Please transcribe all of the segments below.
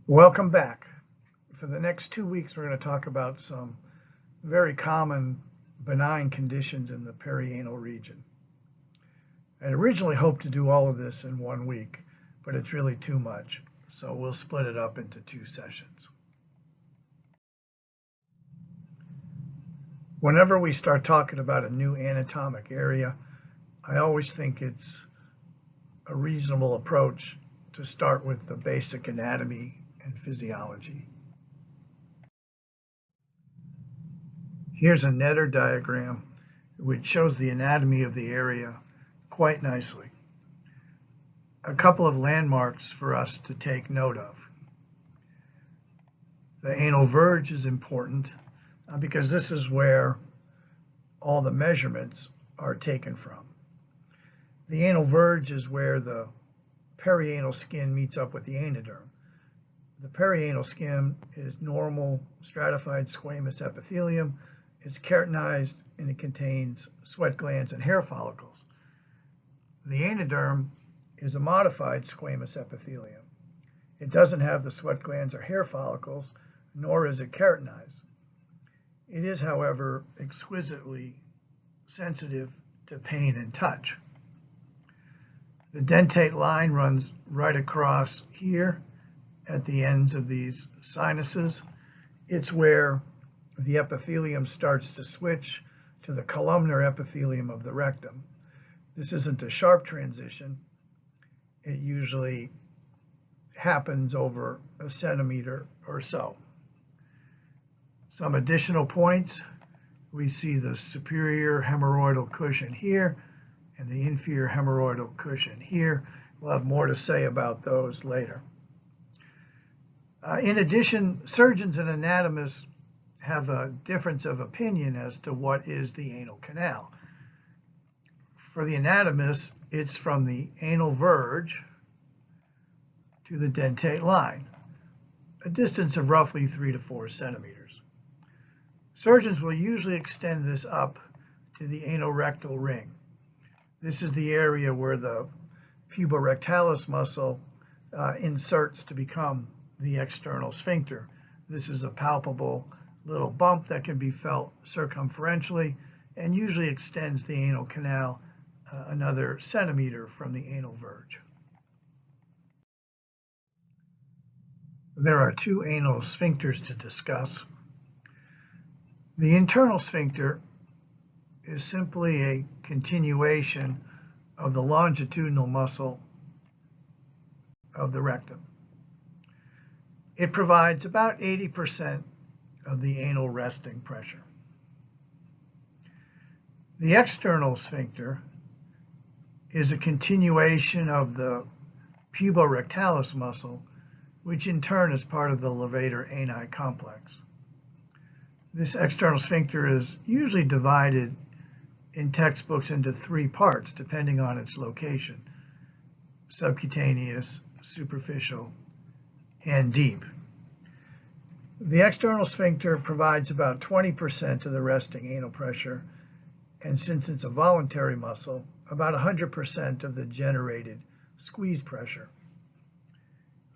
Welcome back. For the next 2 weeks, we're going to talk about some very common benign conditions in the perianal region. I originally hoped to do all of this in 1 week, but it's really too much, so we'll split it up into 2 sessions. Whenever we start talking about a new anatomic area, I always think it's a reasonable approach to start with the basic anatomy and physiology. Here's a Netter diagram which shows the anatomy of the area quite nicely. A couple of landmarks for us to take note of. The anal verge is important because this is where all the measurements are taken from. The anal verge is where the perianal skin meets up with the anoderm. The perianal skin is normal stratified squamous epithelium. It's keratinized and it contains sweat glands and hair follicles. The anoderm is a modified squamous epithelium. It doesn't have the sweat glands or hair follicles, nor is it keratinized. It is, however, exquisitely sensitive to pain and touch. The dentate line runs right across here at the ends of these sinuses. It's where the epithelium starts to switch to the columnar epithelium of the rectum. This isn't a sharp transition. It usually happens over a centimeter or so. Some additional points. We see the superior hemorrhoidal cushion here and the inferior hemorrhoidal cushion here. We'll have more to say about those later. In addition, surgeons and anatomists have a difference of opinion as to what is the anal canal. For the anatomist, it's from the anal verge to the dentate line, a distance of roughly 3 to 4 centimeters. Surgeons will usually extend this up to the anorectal ring. This is the area where the puborectalis muscle inserts to become the external sphincter. This is a palpable little bump that can be felt circumferentially and usually extends the anal canal another centimeter from the anal verge. There are 2 anal sphincters to discuss. The internal sphincter is simply a continuation of the longitudinal muscle of the rectum. It provides about 80% of the anal resting pressure. The external sphincter is a continuation of the puborectalis muscle, which in turn is part of the levator ani complex. This external sphincter is usually divided in textbooks into 3 parts, depending on its location: subcutaneous, superficial, and deep. The external sphincter provides about 20% of the resting anal pressure, and since it's a voluntary muscle, about 100% of the generated squeeze pressure.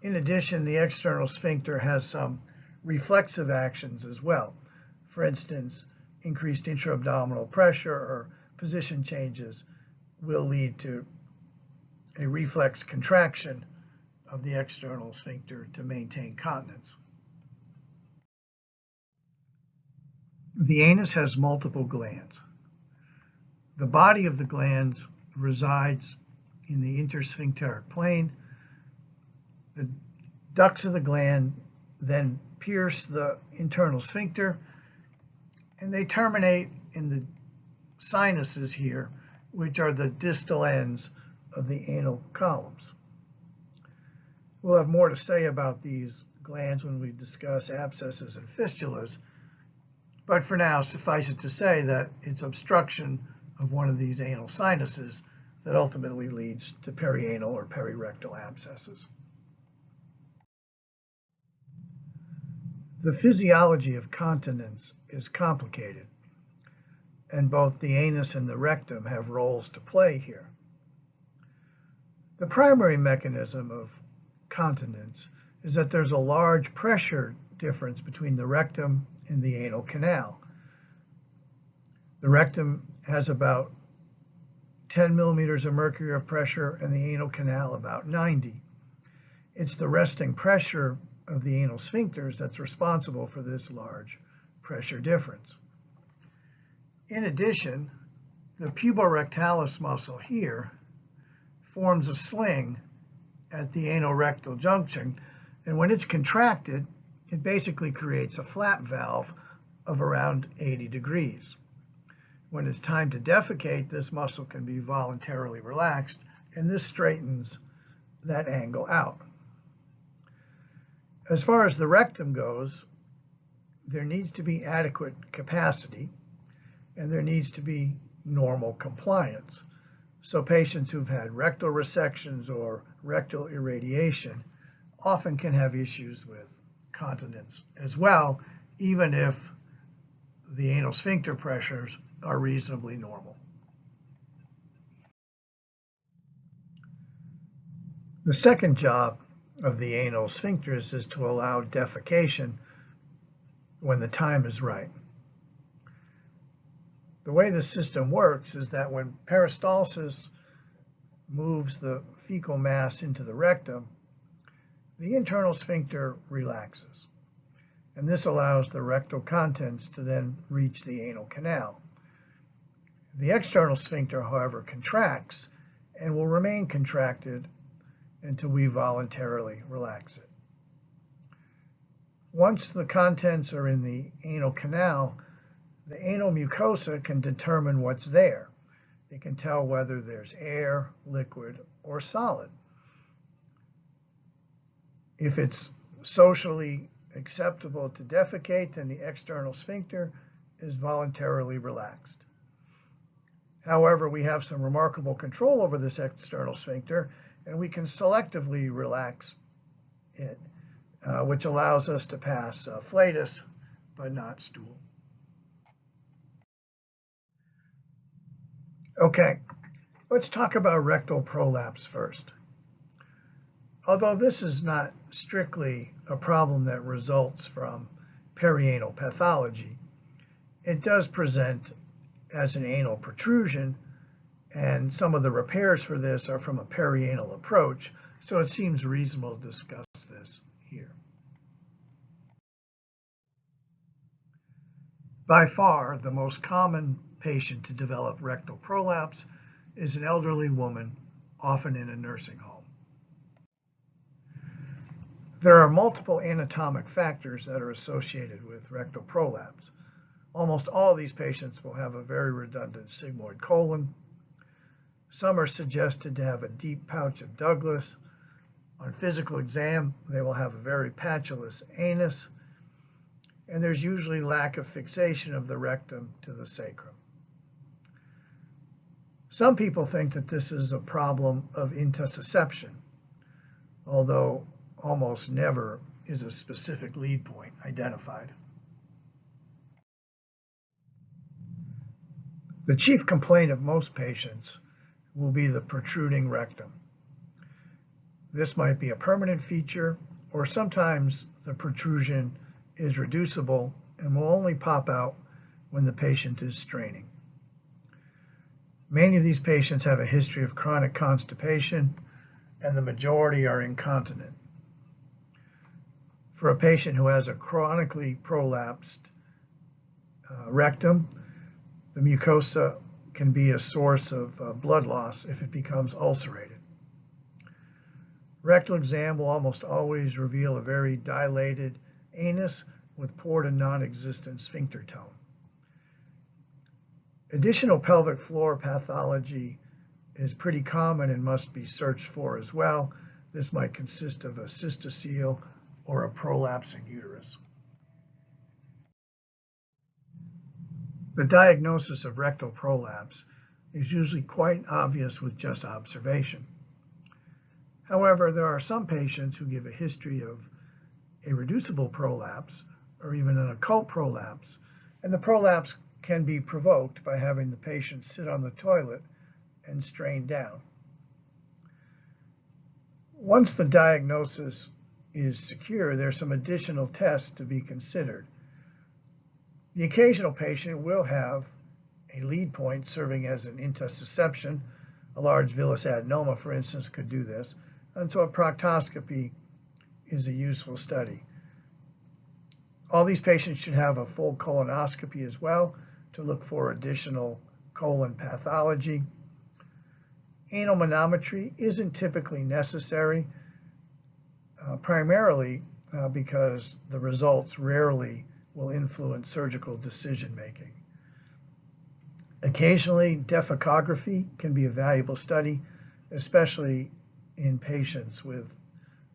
In addition, the external sphincter has some reflexive actions as well. For instance, increased intra-abdominal pressure or position changes will lead to a reflex contraction of the external sphincter to maintain continence. The anus has multiple glands. The body of the glands resides in the intersphincteric plane. The ducts of the gland then pierce the internal sphincter, and they terminate in the sinuses here, which are the distal ends of the anal columns. We'll have more to say about these glands when we discuss abscesses and fistulas, but for now, suffice it to say that it's obstruction of one of these anal sinuses that ultimately leads to perianal or perirectal abscesses. The physiology of continence is complicated, and both the anus and the rectum have roles to play here. The primary mechanism of continence is that there's a large pressure difference between the rectum and the anal canal. The rectum has about 10 millimeters of mercury of pressure and the anal canal about 90. It's the resting pressure of the anal sphincters that's responsible for this large pressure difference. In addition, the puborectalis muscle here forms a sling at the anorectal junction, and when it's contracted, it basically creates a flap valve of around 80 degrees. When it's time to defecate, this muscle can be voluntarily relaxed, and this straightens that angle out. As far as the rectum goes, there needs to be adequate capacity, and there needs to be normal compliance. So patients who've had rectal resections or rectal irradiation often can have issues with continence as well, even if the anal sphincter pressures are reasonably normal. The second job of the anal sphincters is to allow defecation when the time is right. The way the system works is that when peristalsis moves the fecal mass into the rectum, the internal sphincter relaxes, and this allows the rectal contents to then reach the anal canal. The external sphincter, however, contracts and will remain contracted until we voluntarily relax it. Once the contents are in the anal canal, the anal mucosa can determine what's there. It can tell whether there's air, liquid, or solid. If it's socially acceptable to defecate, then the external sphincter is voluntarily relaxed. However, we have some remarkable control over this external sphincter, and we can selectively relax it, which allows us to pass flatus, but not stool. Okay, let's talk about rectal prolapse first. Although this is not strictly a problem that results from perianal pathology, it does present as an anal protrusion, and some of the repairs for this are from a perianal approach, so it seems reasonable to discuss this here. By far, the most common patient to develop rectal prolapse is an elderly woman, often in a nursing home. There are multiple anatomic factors that are associated with rectal prolapse. Almost all of these patients will have a very redundant sigmoid colon. Some are suggested to have a deep pouch of Douglas. On physical exam, they will have a very patulous anus, and there's usually lack of fixation of the rectum to the sacrum. Some people think that this is a problem of intussusception, although almost never is a specific lead point identified. The chief complaint of most patients will be the protruding rectum. This might be a permanent feature, or sometimes the protrusion is reducible and will only pop out when the patient is straining. Many of these patients have a history of chronic constipation, and the majority are incontinent. For a patient who has a chronically prolapsed rectum, the mucosa can be a source of blood loss if it becomes ulcerated. Rectal exam will almost always reveal a very dilated anus with poor to non-existent sphincter tone. Additional pelvic floor pathology is pretty common and must be searched for as well. This might consist of a cystocele or a prolapsing uterus. The diagnosis of rectal prolapse is usually quite obvious with just observation. However, there are some patients who give a history of a reducible prolapse or even an occult prolapse, and the prolapse can be provoked by having the patient sit on the toilet and strain down. Once the diagnosis is secure, there's some additional tests to be considered. The occasional patient will have a lead point serving as an intussusception. A large villus adenoma, for instance, could do this. And so a proctoscopy is a useful study. All these patients should have a full colonoscopy as well to look for additional colon pathology. Anal manometry isn't typically necessary, primarily because the results rarely will influence surgical decision-making. Occasionally, defecography can be a valuable study, especially in patients with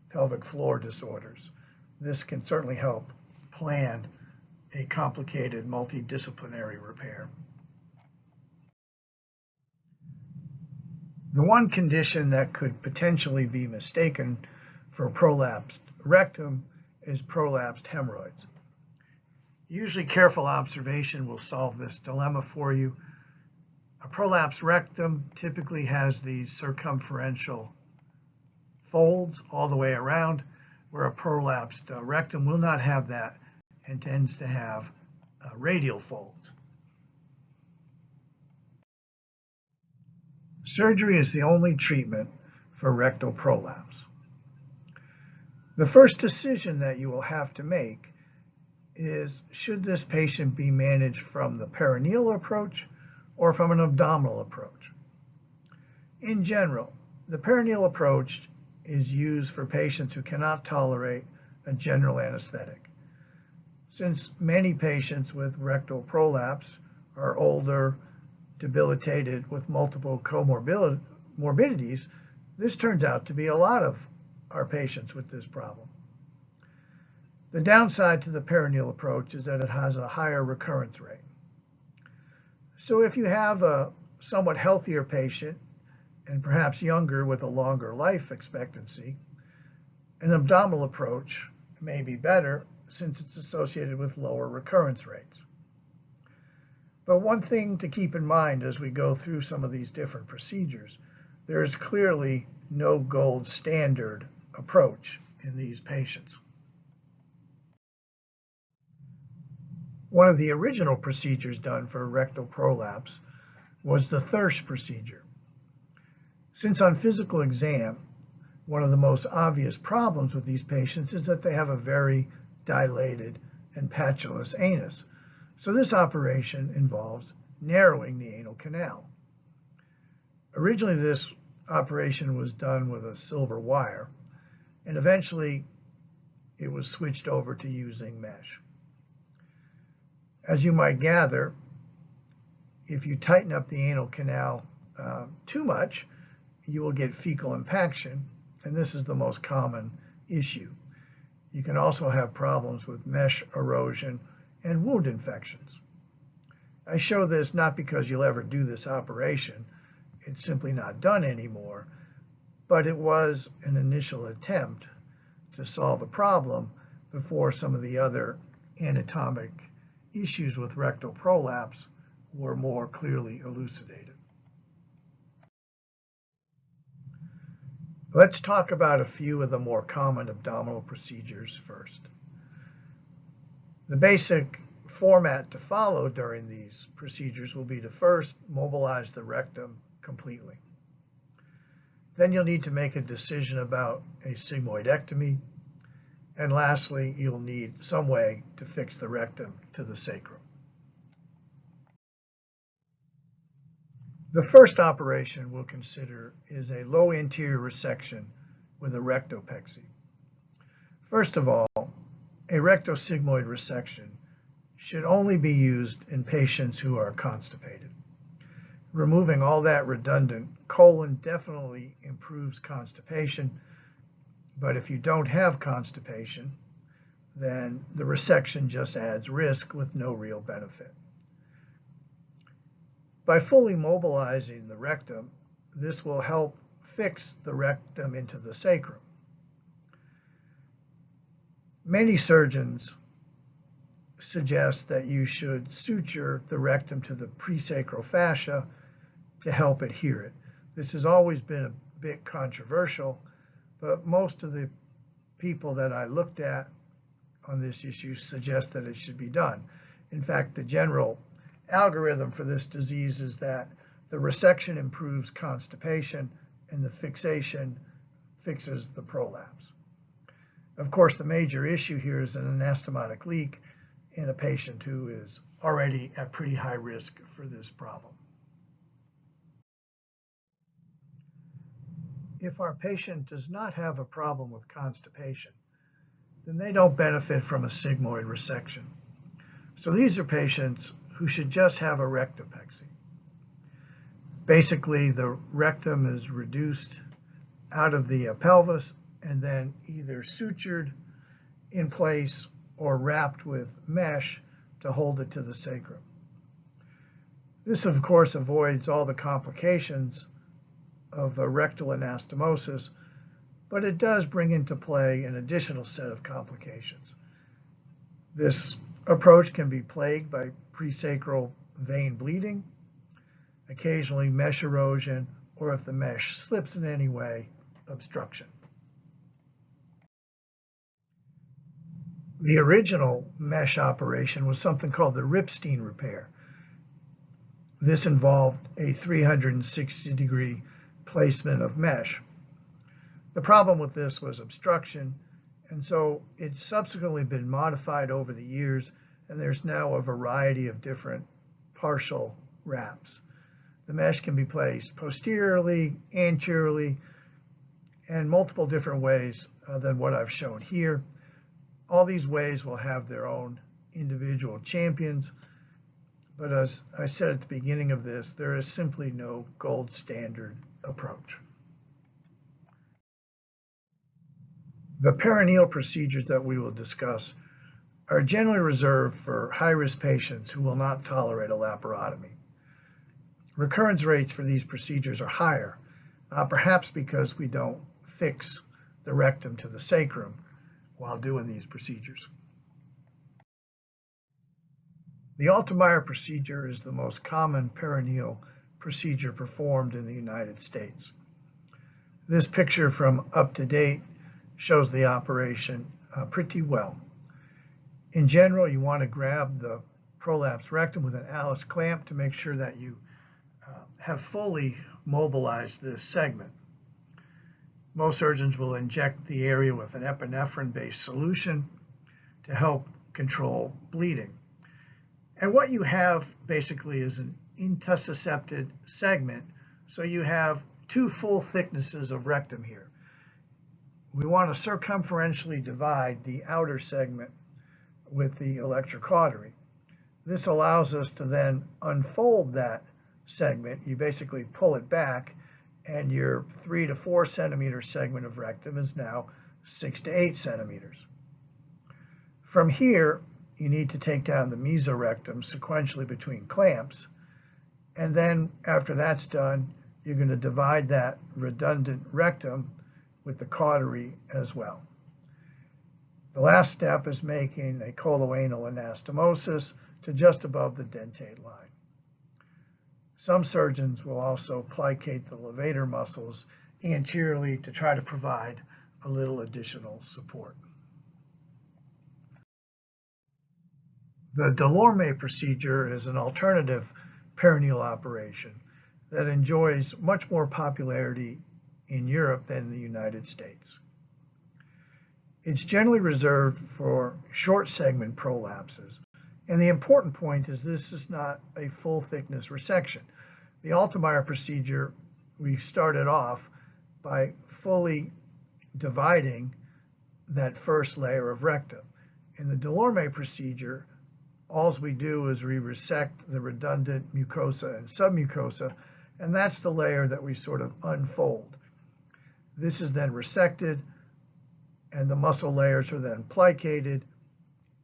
pelvic floor disorders. This can certainly help plan a complicated multidisciplinary repair. The one condition that could potentially be mistaken for prolapsed rectum is prolapsed hemorrhoids. Usually careful observation will solve this dilemma for you. A prolapsed rectum typically has these circumferential folds all the way around, where a prolapsed rectum will not have that and tends to have radial folds. Surgery is the only treatment for rectal prolapse. The first decision that you will have to make is, should this patient be managed from the perineal approach or from an abdominal approach? In general, the perineal approach is used for patients who cannot tolerate a general anesthetic. Since many patients with rectal prolapse are older, debilitated with multiple comorbidities, this turns out to be a lot of our patients with this problem. The downside to the perineal approach is that it has a higher recurrence rate. So if you have a somewhat healthier patient and perhaps younger with a longer life expectancy, an abdominal approach may be better since it's associated with lower recurrence rates. But one thing to keep in mind as we go through some of these different procedures, there is clearly no gold standard approach in these patients. One of the original procedures done for rectal prolapse was the Thirsch procedure. Since on physical exam, one of the most obvious problems with these patients is that they have a very dilated and patulous anus. So this operation involves narrowing the anal canal. Originally, this operation was done with a silver wire, and eventually it was switched over to using mesh. As you might gather, if you tighten up the anal canal too much, you will get fecal impaction, and this is the most common issue. You can also have problems with mesh erosion and wound infections. I show this not because you'll ever do this operation, it's simply not done anymore, but it was an initial attempt to solve a problem before some of the other anatomic issues with rectal prolapse were more clearly elucidated. Let's talk about a few of the more common abdominal procedures first. The basic format to follow during these procedures will be to first mobilize the rectum completely. Then you'll need to make a decision about a sigmoidectomy. And lastly, you'll need some way to fix the rectum to the sacrum. The first operation we'll consider is a low anterior resection with a rectopexy. First of all, a rectosigmoid resection should only be used in patients who are constipated. Removing all that redundant colon definitely improves constipation, but if you don't have constipation, then the resection just adds risk with no real benefit. By fully mobilizing the rectum, this will help fix the rectum into the sacrum. Many surgeons suggest that you should suture the rectum to the presacral fascia to help adhere it. This has always been a bit controversial, but most of the people that I looked at on this issue suggest that it should be done. In fact, the general algorithm for this disease is that the resection improves constipation and the fixation fixes the prolapse. Of course, the major issue here is an anastomotic leak in a patient who is already at pretty high risk for this problem. If our patient does not have a problem with constipation, then they don't benefit from a sigmoid resection. So these are patients who should just have a rectopexy. Basically, the rectum is reduced out of the pelvis and then either sutured in place or wrapped with mesh to hold it to the sacrum. This, of course, avoids all the complications of a rectal anastomosis, but it does bring into play an additional set of complications. This approach can be plagued by presacral vein bleeding, occasionally mesh erosion, or if the mesh slips in any way, obstruction. The original mesh operation was something called the Ripstein Repair. This involved a 360-degree placement of mesh. The problem with this was obstruction, and so it's subsequently been modified over the years, and there's now a variety of different partial wraps. The mesh can be placed posteriorly, anteriorly, and multiple different ways than what I've shown here. All these ways will have their own individual champions, but as I said at the beginning of this, there is simply no gold standard approach. The perineal procedures that we will discuss are generally reserved for high-risk patients who will not tolerate a laparotomy. Recurrence rates for these procedures are higher, perhaps because we don't fix the rectum to the sacrum while doing these procedures. The Altemeyer procedure is the most common perineal procedure performed in the United States. This picture from up to date shows the operation pretty well. In general, you want to grab the prolapse rectum with an Alice clamp to make sure that you have fully mobilized this segment. Most surgeons will inject the area with an epinephrine-based solution to help control bleeding. And what you have basically is an intussuscepted segment, so you have two full thicknesses of rectum here. We want to circumferentially divide the outer segment with the electrocautery. This allows us to then unfold that segment. You basically pull it back, and your 3 to 4 centimeter segment of rectum is now 6 to 8 centimeters. From here, you need to take down the mesorectum sequentially between clamps, and then after that's done, you're going to divide that redundant rectum with the cautery as well. The last step is making a coloanal anastomosis to just above the dentate line. Some surgeons will also plicate the levator muscles anteriorly to try to provide a little additional support. The Delorme procedure is an alternative perineal operation that enjoys much more popularity in Europe than the United States. It's generally reserved for short segment prolapses, and the important point is this is not a full thickness resection. The Altemeyer procedure, we started off by fully dividing that first layer of rectum. In the Delorme procedure, all we do is we resect the redundant mucosa and submucosa, and that's the layer that we sort of unfold. This is then resected, and the muscle layers are then plicated,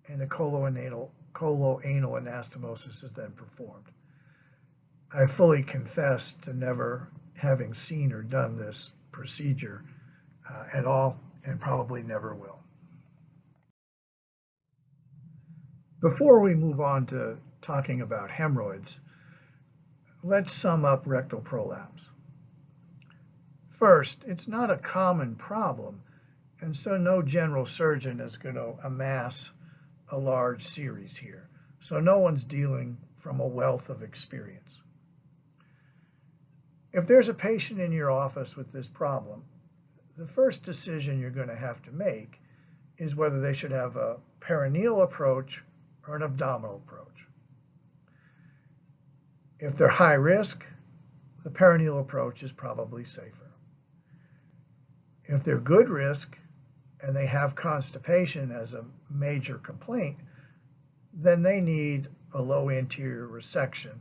and a coloanal anastomosis is then performed. I fully confess to never having seen or done this procedure at all, and probably never will. Before we move on to talking about hemorrhoids, let's sum up rectal prolapse. First, it's not a common problem, And so no general surgeon is going to amass a large series here. So no one's dealing from a wealth of experience. If there's a patient in your office with this problem, the first decision you're going to have to make is whether they should have a perineal approach or an abdominal approach. If they're high risk, the perineal approach is probably safer. If they're good risk and they have constipation as a major complaint, then they need a low anterior resection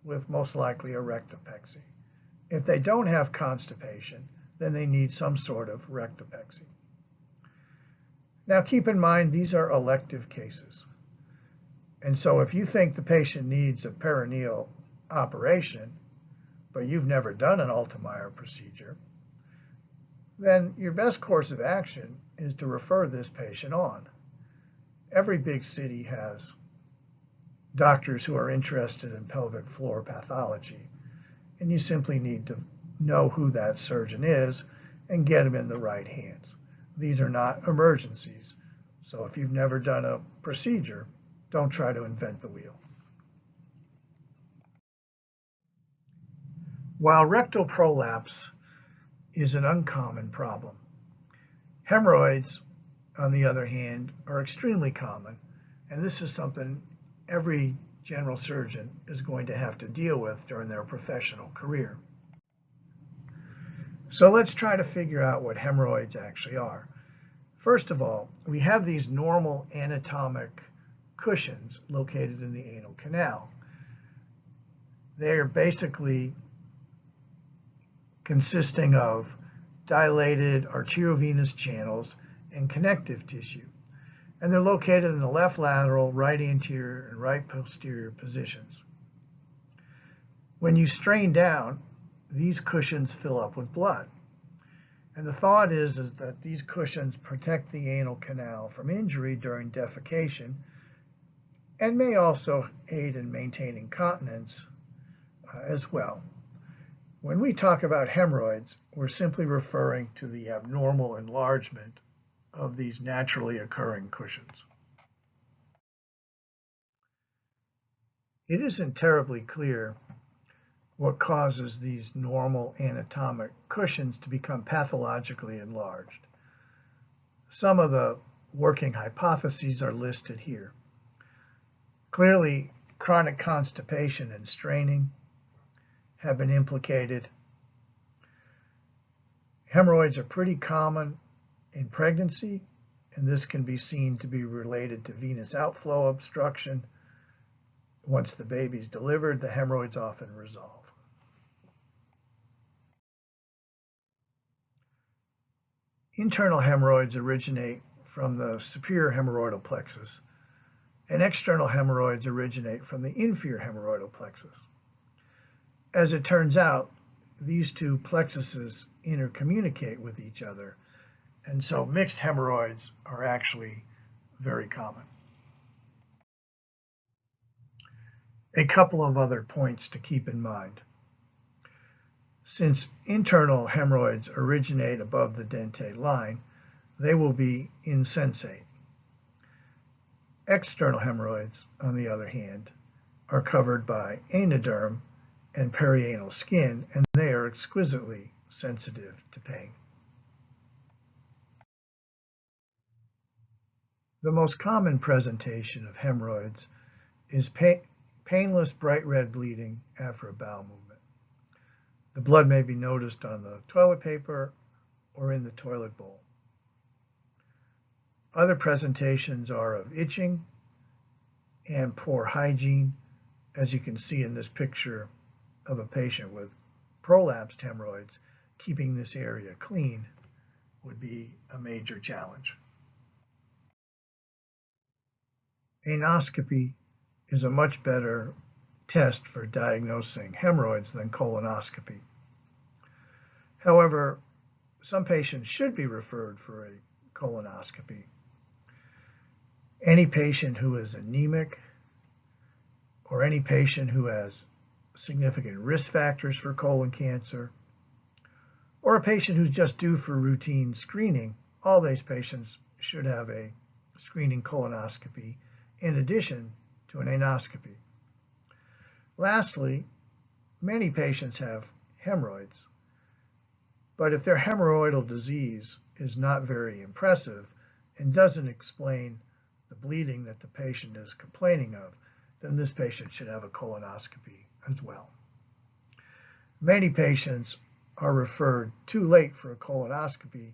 with most likely a rectopexy. If they don't have constipation, then they need some sort of rectopexy. Now keep in mind, these are elective cases. And so if you think the patient needs a perineal operation, but you've never done an Altemeyer procedure, then your best course of action is to refer this patient on. Every big city has doctors who are interested in pelvic floor pathology, and you simply need to know who that surgeon is and get him in the right hands. These are not emergencies, so if you've never done a procedure, don't try to invent the wheel. While rectal prolapse is an uncommon problem, hemorrhoids, on the other hand, are extremely common, and this is something every general surgeon is going to have to deal with during their professional career. So let's try to figure out what hemorrhoids actually are. First of all, we have these normal anatomic cushions located in the anal canal. They are basically consisting of dilated arteriovenous channels and connective tissue. And they're located in the left lateral, right anterior, and right posterior positions. When you strain down, these cushions fill up with blood. And the thought is that these cushions protect the anal canal from injury during defecation and may also aid in maintaining continence as well. When we talk about hemorrhoids, we're simply referring to the abnormal enlargement of these naturally occurring cushions. It isn't terribly clear what causes these normal anatomic cushions to become pathologically enlarged. Some of the working hypotheses are listed here. Clearly, chronic constipation and straining have been implicated. Hemorrhoids are pretty common in pregnancy, and this can be seen to be related to venous outflow obstruction. Once the baby's delivered, the hemorrhoids often resolve. Internal hemorrhoids originate from the superior hemorrhoidal plexus, and external hemorrhoids originate from the inferior hemorrhoidal plexus. As it turns out, these two plexuses intercommunicate with each other, and so mixed hemorrhoids are actually very common. A couple of other points to keep in mind. Since internal hemorrhoids originate above the dentate line, they will be insensate. External hemorrhoids, on the other hand, are covered by anoderm and perianal skin, and they are exquisitely sensitive to pain. The most common presentation of hemorrhoids is painless bright red bleeding after a bowel movement. The blood may be noticed on the toilet paper or in the toilet bowl. Other presentations are of itching and poor hygiene, as you can see in this picture of a patient with prolapsed hemorrhoids. Keeping this area clean would be a major challenge. Anoscopy is a much better test for diagnosing hemorrhoids than colonoscopy. However, some patients should be referred for a colonoscopy. Any patient who is anemic or any patient who has significant risk factors for colon cancer, or a patient who's just due for routine screening, all these patients should have a screening colonoscopy in addition to an anoscopy. Lastly, many patients have hemorrhoids, but if their hemorrhoidal disease is not very impressive and doesn't explain the bleeding that the patient is complaining of, then this patient should have a colonoscopy as well. Many patients are referred too late for a colonoscopy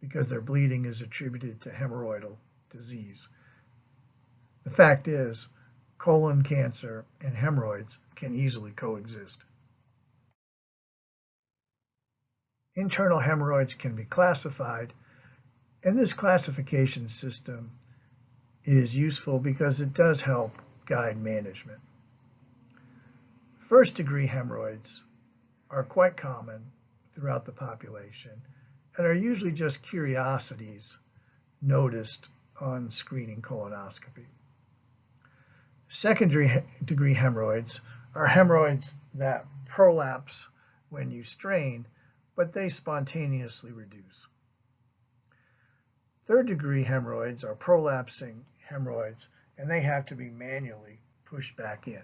because their bleeding is attributed to hemorrhoidal disease. The fact is, colon cancer and hemorrhoids can easily coexist. Internal hemorrhoids can be classified, and this classification system is useful because it does help guide management. First-degree hemorrhoids are quite common throughout the population and are usually just curiosities noticed on screening colonoscopy. Second-degree hemorrhoids are hemorrhoids that prolapse when you strain, but they spontaneously reduce. Third-degree hemorrhoids are prolapsing hemorrhoids, and they have to be manually pushed back in.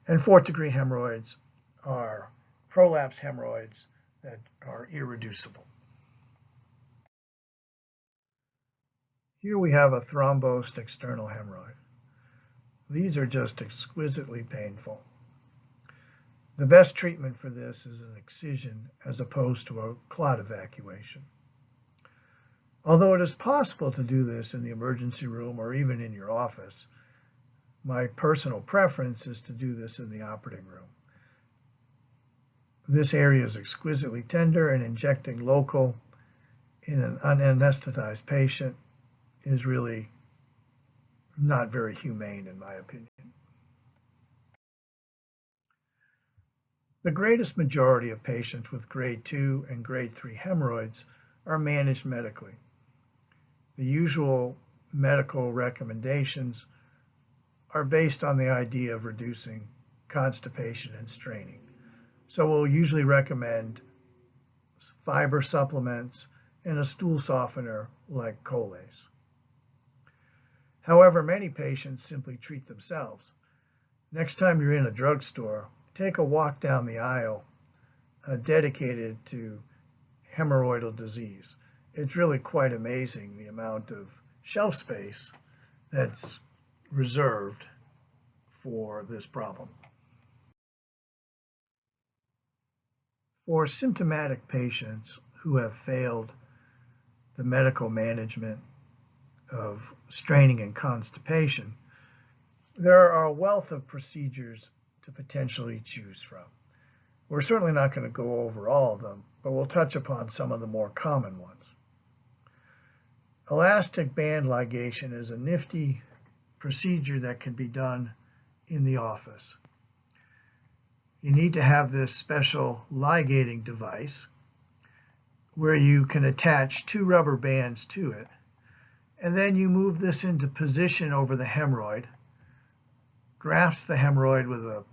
And fourth-degree hemorrhoids are prolapse hemorrhoids that are irreducible. Here we have a thrombosed external hemorrhoid. These are just exquisitely painful. The best treatment for this is an excision as opposed to a clot evacuation. Although it is possible to do this in the emergency room or even in your office, my personal preference is to do this in the operating room. This area is exquisitely tender, and injecting local in an unanesthetized patient is really not very humane, in my opinion. The greatest majority of patients with grade 2 and grade 3 hemorrhoids are managed medically. The usual medical recommendations are based on the idea of reducing constipation and straining. So we'll usually recommend fiber supplements and a stool softener like Colace. However, many patients simply treat themselves. Next time you're in a drugstore, take a walk down the aisle dedicated to hemorrhoidal disease. It's really quite amazing the amount of shelf space that's reserved for this problem. For symptomatic patients who have failed the medical management of straining and constipation, there are a wealth of procedures to potentially choose from. We're certainly not going to go over all of them, but we'll touch upon some of the more common ones. Elastic band ligation is a nifty procedure that can be done in the office. You need to have this special ligating device where you can attach 2 rubber bands to it, and then you move this into position over the hemorrhoid, grasp the hemorrhoid with a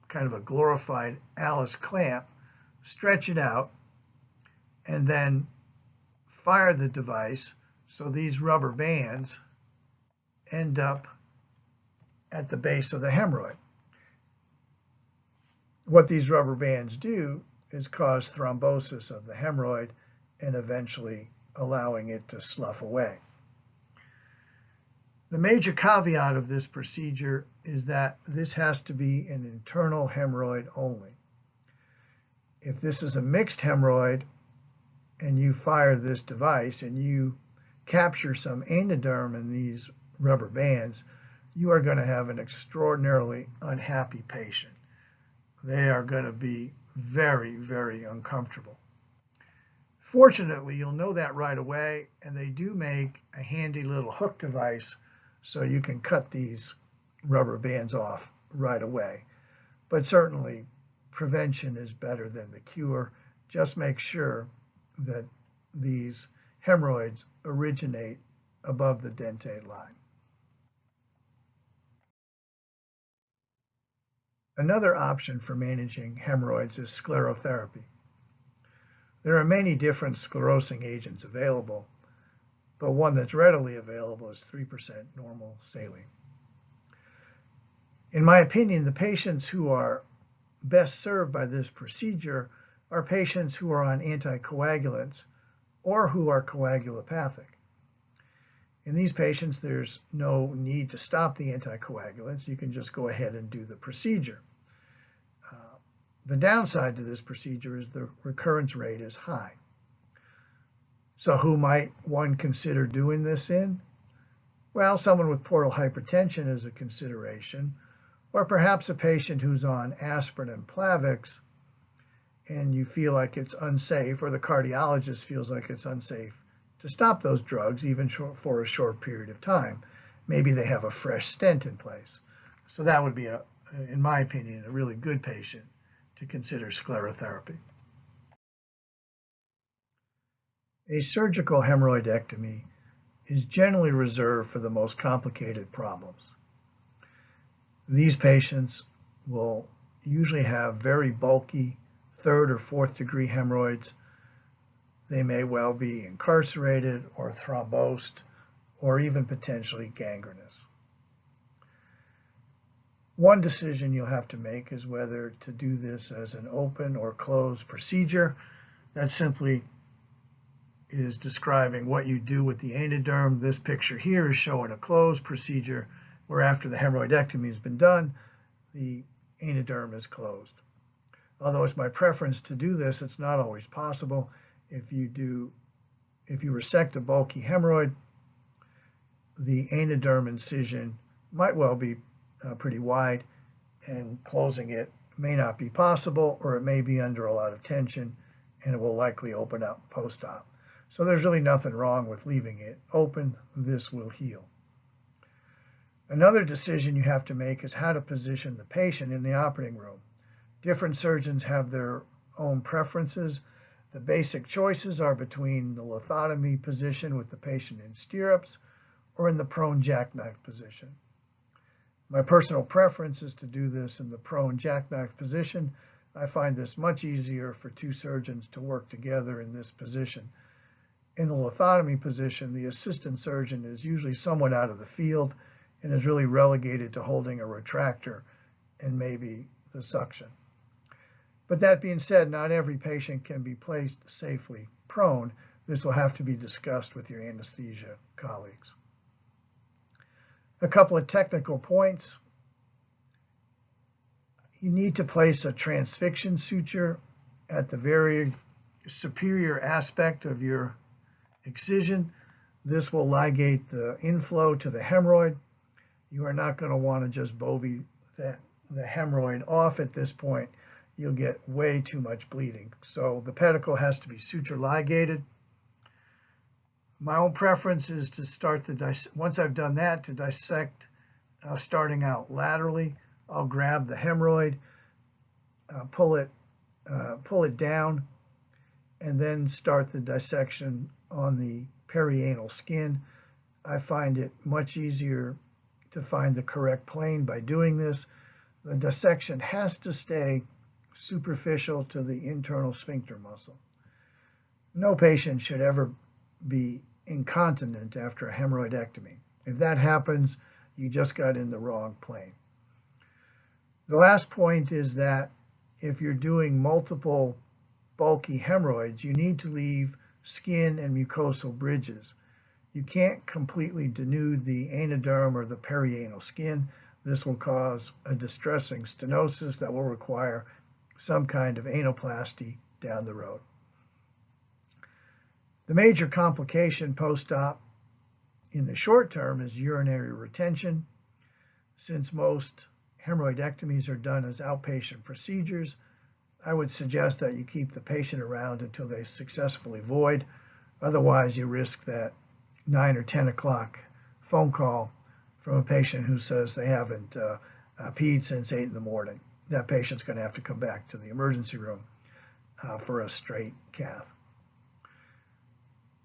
kind of a glorified Alice clamp, stretch it out, and then fire the device so these rubber bands end up at the base of the hemorrhoid. What these rubber bands do is cause thrombosis of the hemorrhoid and eventually allowing it to slough away. The major caveat of this procedure is that this has to be an internal hemorrhoid only. If this is a mixed hemorrhoid and you fire this device and you capture some anoderm in these rubber bands, you are going to have an extraordinarily unhappy patient. They are going to be very, very uncomfortable. Fortunately, you'll know that right away, and they do make a handy little hook device so you can cut these rubber bands off right away. But certainly, prevention is better than the cure. Just make sure that these hemorrhoids originate above the dentate line. Another option for managing hemorrhoids is sclerotherapy. There are many different sclerosing agents available, but one that's readily available is 3% normal saline. In my opinion, the patients who are best served by this procedure are patients who are on anticoagulants or who are coagulopathic. In these patients, there's no need to stop the anticoagulants. You can just go ahead and do the procedure. The downside to this procedure is the recurrence rate is high. So who might one consider doing this in? Well, someone with portal hypertension is a consideration, or perhaps a patient who's on aspirin and Plavix and you feel like it's unsafe, or the cardiologist feels like it's unsafe to stop those drugs even for a short period of time. Maybe they have a fresh stent in place. So that would be, in my opinion, a really good patient to consider sclerotherapy. A surgical hemorrhoidectomy is generally reserved for the most complicated problems. These patients will usually have very bulky 3rd or 4th degree hemorrhoids. They may well be incarcerated or thrombosed or even potentially gangrenous. One decision you'll have to make is whether to do this as an open or closed procedure. That simply is describing what you do with the anoderm. This picture here is showing a closed procedure where after the hemorrhoidectomy has been done, the anoderm is closed. Although it's my preference to do this, it's not always possible. If you resect a bulky hemorrhoid, the anoderm incision might well be pretty wide, and closing it may not be possible, or it may be under a lot of tension, and it will likely open up post-op. So there's really nothing wrong with leaving it open. This will heal. Another decision you have to make is how to position the patient in the operating room. Different surgeons have their own preferences. The basic choices are between the lithotomy position with the patient in stirrups or in the prone jackknife position. My personal preference is to do this in the prone jackknife position. I find this much easier for two surgeons to work together in this position. In the lithotomy position, the assistant surgeon is usually somewhat out of the field and is really relegated to holding a retractor and maybe the suction. But that being said, not every patient can be placed safely prone. This will have to be discussed with your anesthesia colleagues. A couple of technical points. You need to place a transfixion suture at the very superior aspect of your excision. This will ligate the inflow to the hemorrhoid. You are not going to want to just bovie the hemorrhoid off at this point. You'll get way too much bleeding. So the pedicle has to be suture ligated. My own preference is to start once I've done that, to dissect starting out laterally. I'll grab the hemorrhoid, pull it down, and then start the dissection on the perianal skin. I find it much easier to find the correct plane by doing this. The dissection has to stay superficial to the internal sphincter muscle. No patient should ever be incontinent after a hemorrhoidectomy. If that happens, you just got in the wrong plane. The last point is that if you're doing multiple bulky hemorrhoids, you need to leave skin and mucosal bridges. You can't completely denude the anoderm or the perianal skin. This will cause a distressing stenosis that will require some kind of anoplasty down the road. The major complication post-op in the short term is urinary retention. Since most hemorrhoidectomies are done as outpatient procedures, I would suggest that you keep the patient around until they successfully void. Otherwise, you risk that 9 or 10 o'clock phone call from a patient who says they haven't peed since 8 in the morning. That patient's going to have to come back to the emergency room for a straight cath.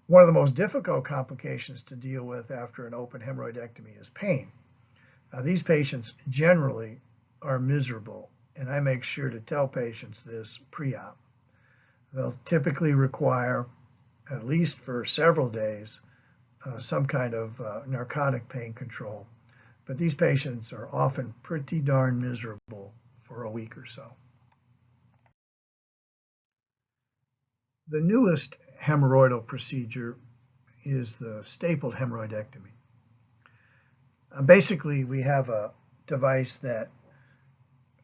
One of the most difficult complications to deal with after an open hemorrhoidectomy is pain. These patients generally are miserable, and I make sure to tell patients this pre-op. They'll typically require, at least for several days, some kind of narcotic pain control. But these patients are often pretty darn miserable for a week or so. The newest hemorrhoidal procedure is the stapled hemorrhoidectomy. Basically, we have a device that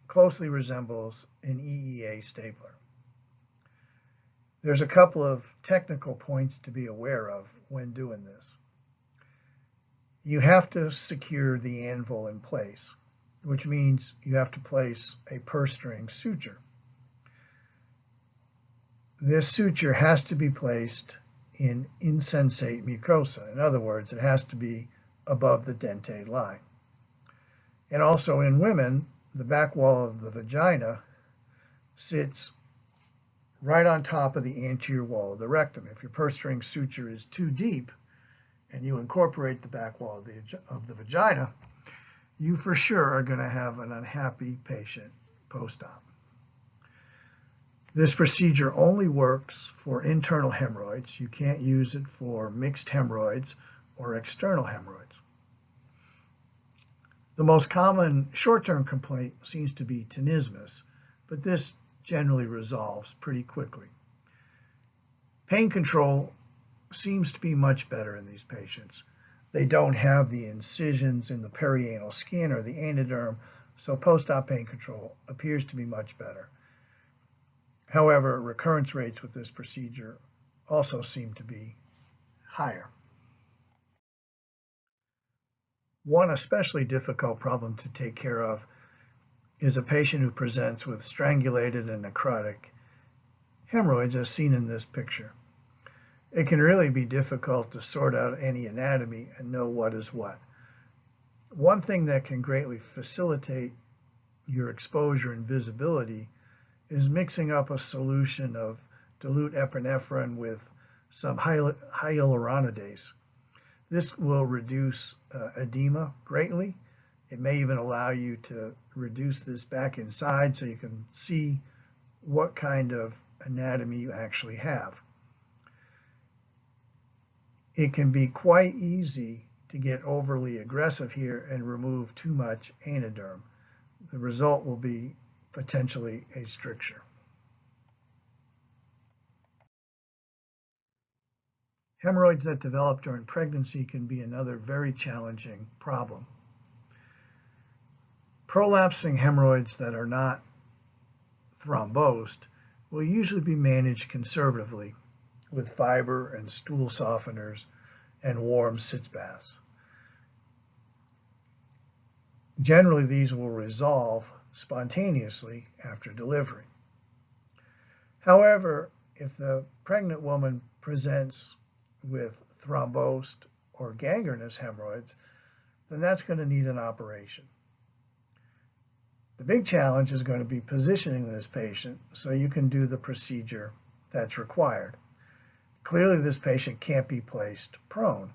closely resembles an EEA stapler. There's a couple of technical points to be aware of when doing this. You have to secure the anvil in place, which means you have to place a purse string suture. This suture has to be placed in insensate mucosa. In other words, it has to be above the dentate line. And also in women, the back wall of the vagina sits right on top of the anterior wall of the rectum. If your purse string suture is too deep and you incorporate the back wall of the vagina, you for sure are going to have an unhappy patient post-op. This procedure only works for internal hemorrhoids. You can't use it for mixed hemorrhoids or external hemorrhoids. The most common short-term complaint seems to be tenesmus, but this generally resolves pretty quickly. Pain control seems to be much better in these patients. They don't have the incisions in the perianal skin or the anoderm, so post-op pain control appears to be much better. However, recurrence rates with this procedure also seem to be higher. One especially difficult problem to take care of is a patient who presents with strangulated and necrotic hemorrhoids, as seen in this picture. It can really be difficult to sort out any anatomy and know what is what. One thing that can greatly facilitate your exposure and visibility is mixing up a solution of dilute epinephrine with some hyaluronidase. This will reduce edema greatly. It may even allow you to reduce this back inside so you can see what kind of anatomy you actually have. It can be quite easy to get overly aggressive here and remove too much anoderm. The result will be potentially a stricture. Hemorrhoids that develop during pregnancy can be another very challenging problem. Prolapsing hemorrhoids that are not thrombosed will usually be managed conservatively with fiber and stool softeners and warm sitz baths. Generally, these will resolve spontaneously after delivery. However, if the pregnant woman presents with thrombosed or gangrenous hemorrhoids, then that's going to need an operation. The big challenge is going to be positioning this patient so you can do the procedure that's required. Clearly, this patient can't be placed prone.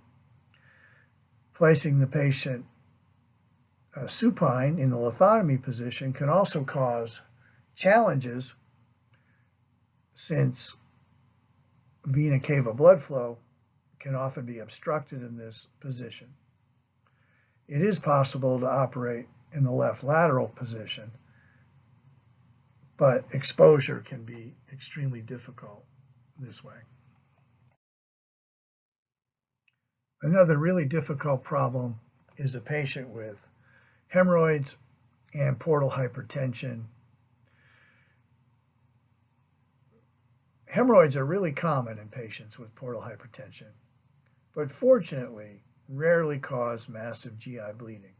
Placing the patient supine in the lithotomy position can also cause challenges, since vena cava blood flow can often be obstructed in this position. It is possible to operate in the left lateral position, but exposure can be extremely difficult this way. Another really difficult problem is a patient with hemorrhoids and portal hypertension. Hemorrhoids are really common in patients with portal hypertension, but fortunately rarely cause massive GI bleeding.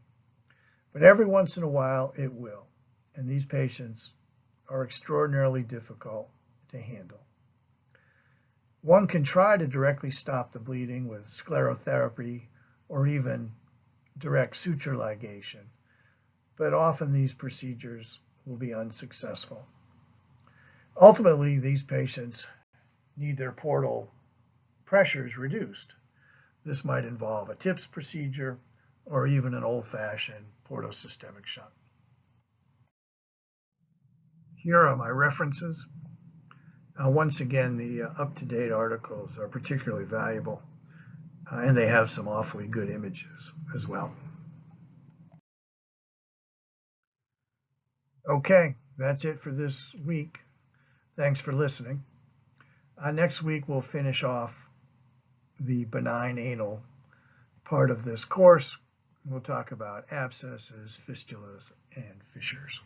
But every once in a while it will, and these patients are extraordinarily difficult to handle. One can try to directly stop the bleeding with sclerotherapy or even direct suture ligation, but often these procedures will be unsuccessful. Ultimately, these patients need their portal pressures reduced. This might involve a TIPS procedure or even an old-fashioned portosystemic shunt. Here are my references. Once again, the up-to-date articles are particularly valuable, and they have some awfully good images as well. Okay, that's it for this week. Thanks for listening. Next week, we'll finish off the benign anal part of this course. We'll talk about abscesses, fistulas, and fissures.